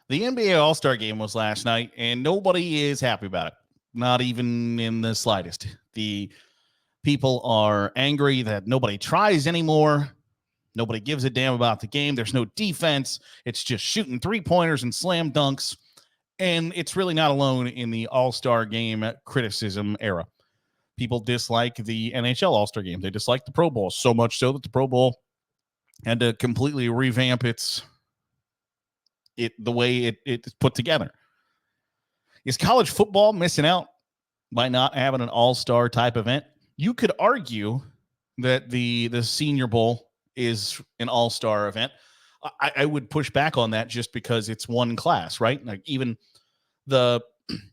The NBA All-Star game was last night, and nobody is happy about it. Not even in the slightest. The people are angry that nobody tries anymore. Nobody gives a damn about the game. There's no defense. It's just shooting three-pointers and slam dunks. And it's really not alone in the All-Star game criticism era. People dislike the NHL All-Star game. They dislike the Pro Bowl so much so that the Pro Bowl had to completely revamp the way it's put together. Is college football missing out by not having an all-star type event? You could argue that the Senior Bowl is an all-star event. I would push back on that just because it's one class, right? Like even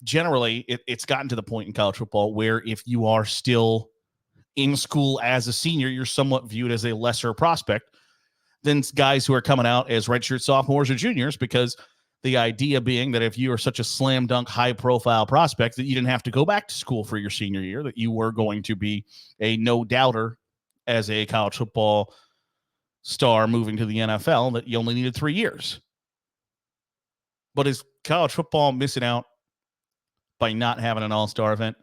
generally it's gotten to the point in college football where if you are still in school as a senior, you're somewhat viewed as a lesser prospect than guys who are coming out as redshirt sophomores or juniors, because the idea being that if you are such a slam dunk, high profile prospect that you didn't have to go back to school for your senior year, that you were going to be a no doubter as a college football star moving to the NFL, that you only needed 3 years. But is college football missing out by not having an all-star event?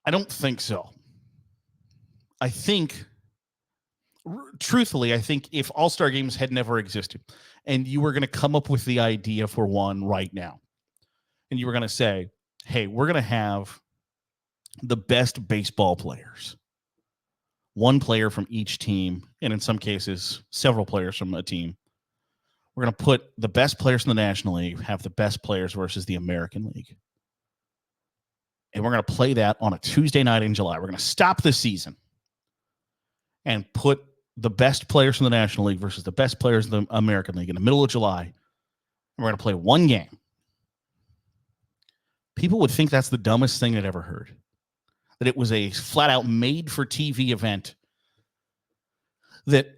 I don't think so. Truthfully, I think if all-star games had never existed and you were going to come up with the idea for one right now, and you were going to say, hey, we're going to have the best baseball players, one player from each team, and in some cases, several players from a team. We're going to put the best players in the National League, have the best players versus the American League. And we're going to play that on a Tuesday night in July. We're going to stop the season and put the best players from the National League versus the best players in the American League in the middle of July. And we're going to play one game. People would think that's the dumbest thing they'd ever heard. That it was a flat-out made-for-TV event that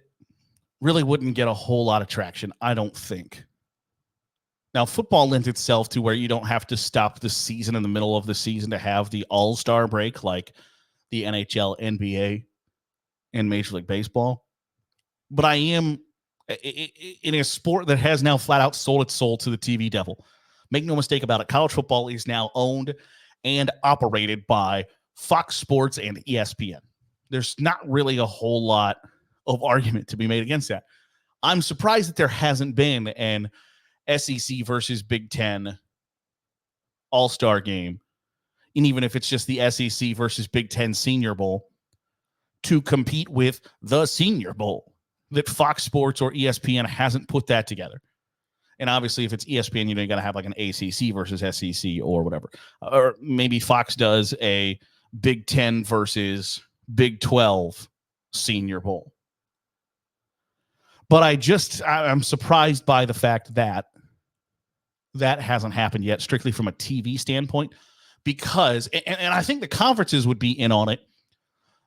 really wouldn't get a whole lot of traction, I don't think. Now, football lends itself to where you don't have to stop the season in the middle of the season to have the all-star break like the NHL, NBA, and Major League Baseball. But I am in a sport that has now flat out sold its soul to the TV devil. Make no mistake about it. College football is now owned and operated by Fox Sports and ESPN. There's not really a whole lot of argument to be made against that. I'm surprised that there hasn't been an SEC versus Big Ten all-star game, and even if it's just the SEC versus Big Ten Senior Bowl, to compete with the Senior Bowl, that Fox Sports or ESPN hasn't put that together. And obviously, if it's ESPN, you got to have like an ACC versus SEC or whatever. Or maybe Fox does a Big Ten versus Big 12 Senior Bowl. But I'm surprised by the fact that that hasn't happened yet, strictly from a TV standpoint, because, and I think the conferences would be in on it,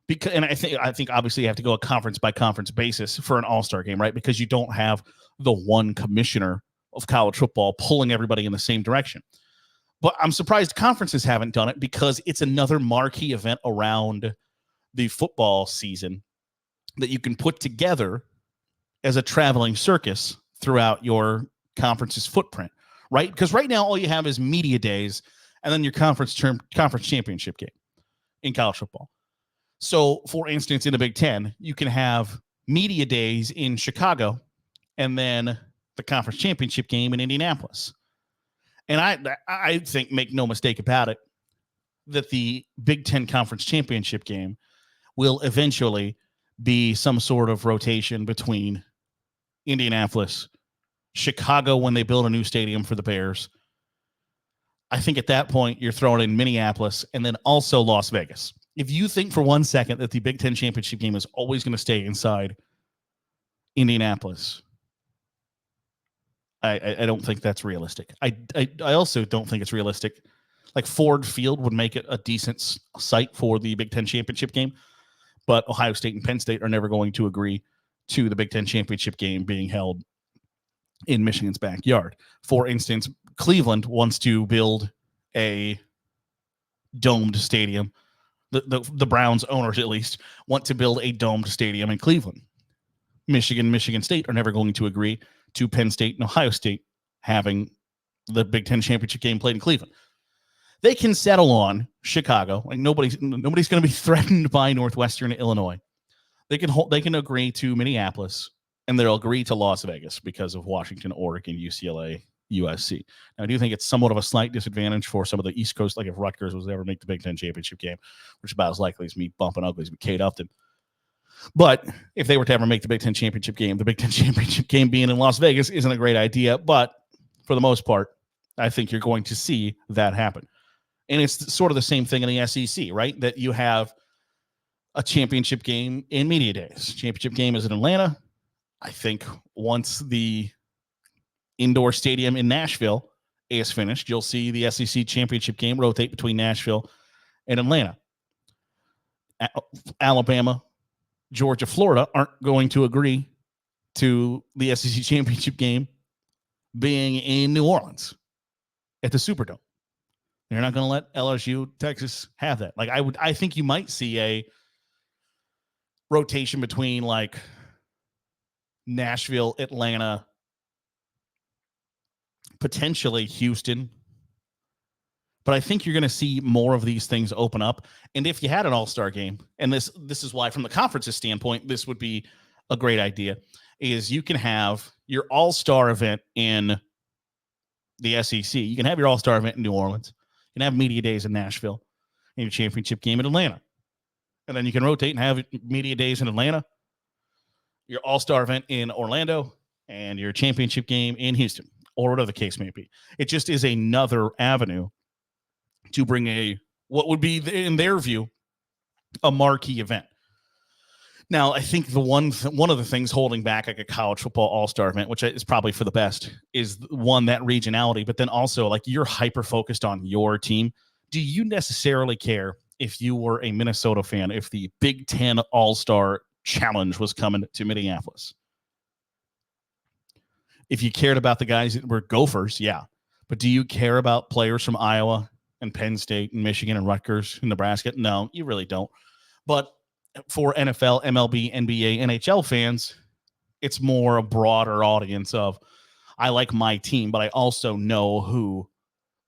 because, and I think obviously you have to go a conference by conference basis for an all-star game, right? Because you don't have the one commissioner of college football pulling everybody in the same direction. But I'm surprised conferences haven't done it, because it's another marquee event around the football season that you can put together as a traveling circus throughout your conference's footprint, right? Because right now all you have is media days and then your conference championship game in college football. So, for instance, in the Big Ten, you can have media days in Chicago and then the conference championship game in Indianapolis. And I think, make no mistake about it, that the Big Ten conference championship game will eventually be some sort of rotation between Indianapolis, Chicago when they build a new stadium for the Bears. I think at that point you're throwing in Minneapolis and then also Las Vegas. If you think for 1 second that the Big Ten championship game is always going to stay inside Indianapolis, I don't think that's realistic. I also don't think it's realistic. Like Ford Field would make it a decent site for the Big Ten championship game, but Ohio State and Penn State are never going to agree to the Big Ten championship game being held in Michigan's backyard. For instance, Cleveland wants to build a domed stadium. The Browns owners, at least, want to build a domed stadium in Cleveland. Michigan State are never going to agree to Penn State and Ohio State having the Big Ten championship game played in Cleveland. They can settle on Chicago. Like nobody's going to be threatened by Northwestern Illinois. They can agree to Minneapolis, and they'll agree to Las Vegas because of Washington, Oregon, UCLA, USC. Now, I do think it's somewhat of a slight disadvantage for some of the East Coast, like if Rutgers was ever make the Big Ten championship game, which is about as likely as me bumping uglies with Kate Upton. But if they were to ever make the Big Ten championship game, the Big Ten championship game being in Las Vegas isn't a great idea. But for the most part, I think you're going to see that happen. And it's sort of the same thing in the SEC, right? That you have a championship game in media days. Championship game is in Atlanta. I think once the indoor stadium in Nashville is finished, you'll see the SEC championship game rotate between Nashville and Atlanta. Alabama, Georgia, Florida aren't going to agree to the SEC championship game being in New Orleans at the Superdome. They're not going to let LSU, Texas have that. Like I think you might see a rotation between like Nashville, Atlanta, potentially Houston. But I think you're going to see more of these things open up. And if you had an all-star game, and this is why from the conference's standpoint, this would be a great idea, is you can have your all-star event in the SEC. You can have your all-star event in New Orleans. You can have media days in Nashville and your championship game in Atlanta. And then you can rotate and have media days in Atlanta, your all-star event in Orlando, and your championship game in Houston, or whatever the case may be. It just is another avenue to bring what would be, in their view, a marquee event. Now, I think one of the things holding back like a college football all-star event, which is probably for the best, is one, that regionality, but then also like you're hyper-focused on your team. Do you necessarily care if you were a Minnesota fan, if the Big Ten All-Star Challenge was coming to Minneapolis? If you cared about the guys that were Gophers, yeah. But do you care about players from Iowa and Penn State and Michigan and Rutgers and Nebraska? No, you really don't. But for NFL, MLB, NBA, NHL fans, it's more a broader audience of, I like my team, but I also know who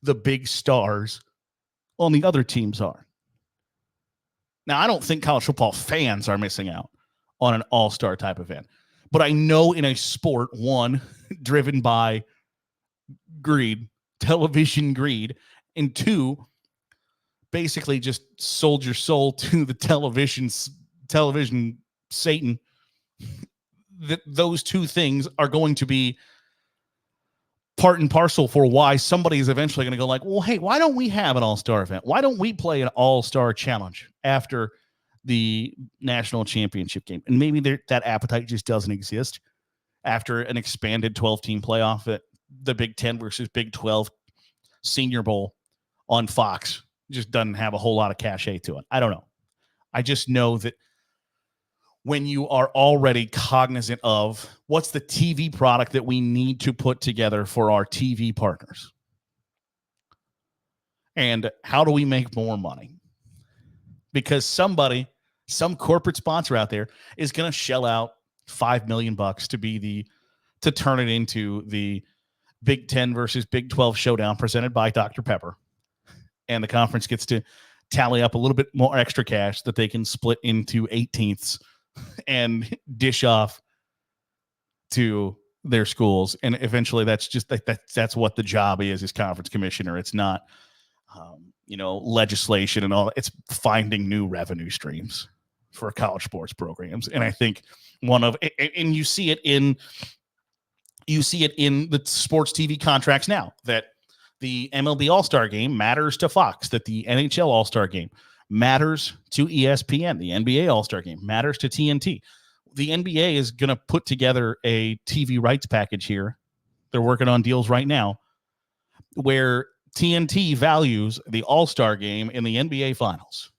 the big stars on the other teams are. Now, I don't think college football fans are missing out on an all-star type event. But I know in a sport, one, driven by greed, television greed, and two, basically just sold your soul to the television Satan, that those two things are going to be part and parcel for why somebody is eventually going to go like, well, hey, why don't we have an all-star event? Why don't we play an all-star challenge after the national championship game? And maybe that appetite just doesn't exist after an expanded 12-team playoff at the Big Ten versus Big 12 Senior Bowl on Fox. Just doesn't have a whole lot of cachet to it. I don't know. I just know that when you are already cognizant of what's the TV product that we need to put together for our TV partners, and how do we make more money? Because some corporate sponsor out there is going to shell out $5 million to turn it into the Big 10 versus Big 12 showdown presented by Dr. Pepper. And the conference gets to tally up a little bit more extra cash that they can split into 18ths and dish off to their schools. And eventually that's just like that's what the job is as conference commissioner. It's not, legislation and all. It's finding new revenue streams for college sports programs. And I think and you see it in the sports TV contracts now, that the MLB All-Star Game matters to Fox, that the NHL All-Star Game matters to ESPN, the NBA All-Star Game matters to TNT. The NBA is going to put together a TV rights package here. They're working on deals right now where TNT values the All-Star Game in the NBA Finals.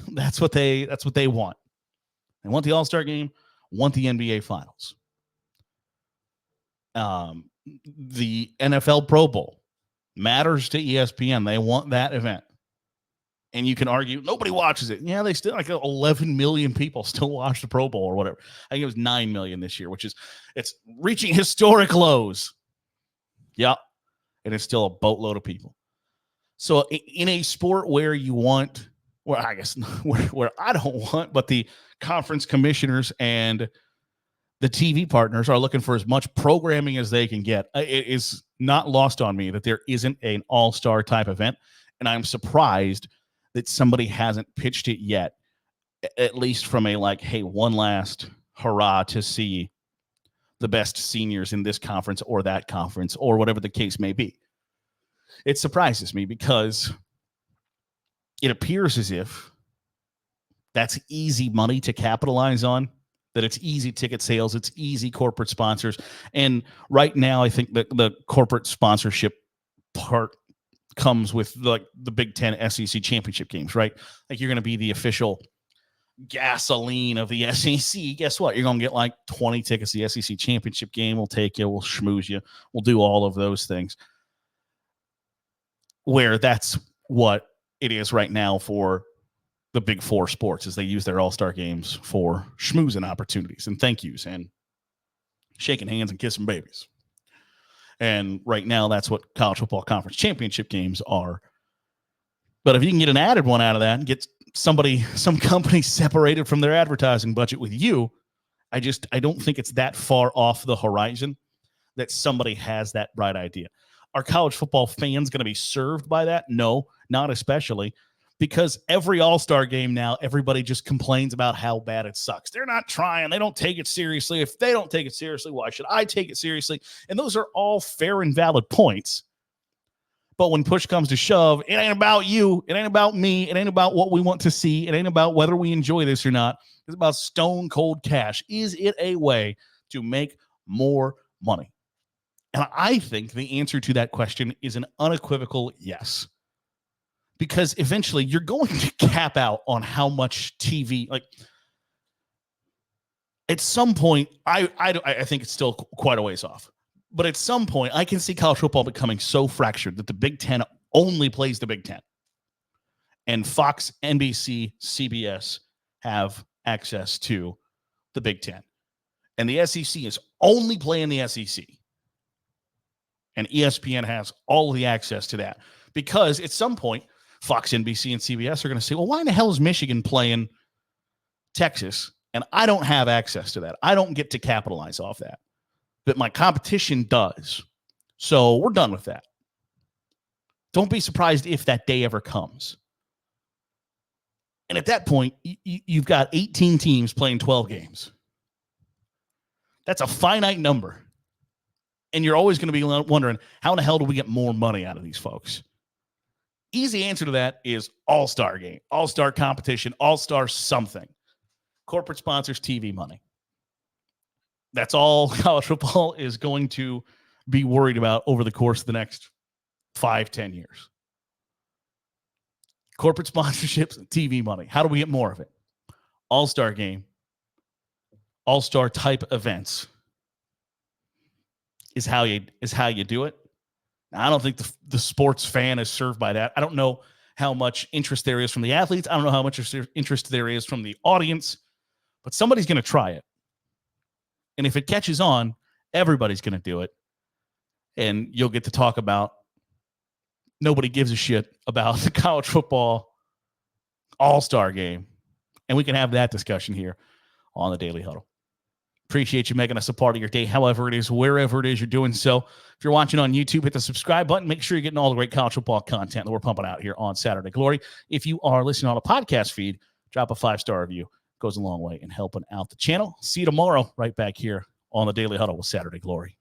That's what they want. They want the All-Star Game, want the NBA Finals. The NFL Pro Bowl matters to ESPN. They want that event. And you can argue nobody watches it. Yeah, they still, like 11 million people still watch the Pro Bowl or whatever. I think it was 9 million this year, it's reaching historic lows. Yeah. And it's still a boatload of people. So in a sport where you want, well, I guess where I don't want, but the conference commissioners and the TV partners are looking for as much programming as they can get. It is not lost on me that there isn't an all-star type event, and I'm surprised that somebody hasn't pitched it yet, at least from a like, hey, one last hurrah to see the best seniors in this conference or that conference or whatever the case may be. It surprises me because it appears as if that's easy money to capitalize on, that it's easy ticket sales, it's easy corporate sponsors. And right now, I think that the corporate sponsorship part comes with like the Big Ten SEC championship games, right? Like you're going to be the official gasoline of the SEC. Guess what? You're going to get like 20 tickets to the SEC championship game. We'll take you, we'll schmooze you, we'll do all of those things. Where that's what it is right now for the big four sports, is they use their all-star games for schmoozing opportunities and thank yous and shaking hands and kissing babies. And right now, that's what college football conference championship games are. But if you can get an added one out of that and get some company separated from their advertising budget with you, I don't think it's that far off the horizon that somebody has that bright idea. Are college football fans going to be served by that? No, not especially, because every all-star game now, everybody just complains about how bad it sucks. They're not trying. They don't take it seriously. If they don't take it seriously, why should I take it seriously? And those are all fair and valid points. But when push comes to shove, it ain't about you. It ain't about me. It ain't about what we want to see. It ain't about whether we enjoy this or not. It's about stone cold cash. Is it a way to make more money? And I think the answer to that question is an unequivocal yes. Because eventually you're going to cap out on how much TV, like at some point, I think it's still quite a ways off. But at some point, I can see college football becoming so fractured that the Big Ten only plays the Big Ten. And Fox, NBC, CBS have access to the Big Ten. And the SEC is only playing the SEC. And ESPN has all of the access to that. Because at some point, Fox, NBC, and CBS are going to say, well, why in the hell is Michigan playing Texas? And I don't have access to that. I don't get to capitalize off that. But my competition does. So we're done with that. Don't be surprised if that day ever comes. And at that point, you've got 18 teams playing 12 games. That's a finite number. And you're always going to be wondering, how in the hell do we get more money out of these folks? Easy answer to that is all-star game, all-star competition, all-star something. Corporate sponsors, TV money. That's all college football is going to be worried about over the course of the next 5-10 years. Corporate sponsorships and TV money. How do we get more of it? All-star game, all-star type events is how you do it. Now, I don't think the sports fan is served by that. I don't know how much interest there is from the athletes. I don't know how much interest there is from the audience, but somebody's going to try it. And if it catches on, everybody's going to do it. And you'll get to talk about nobody gives a shit about the college football all-star game. And we can have that discussion here on the Daily Huddle. Appreciate you making us a part of your day, however it is, wherever it is you're doing so. If you're watching on YouTube, hit the subscribe button. Make sure you're getting all the great college football content that we're pumping out here on Saturday Glory. If you are listening on a podcast feed, drop a 5-star review. It goes a long way in helping out the channel. See you tomorrow right back here on the Daily Huddle with Saturday Glory.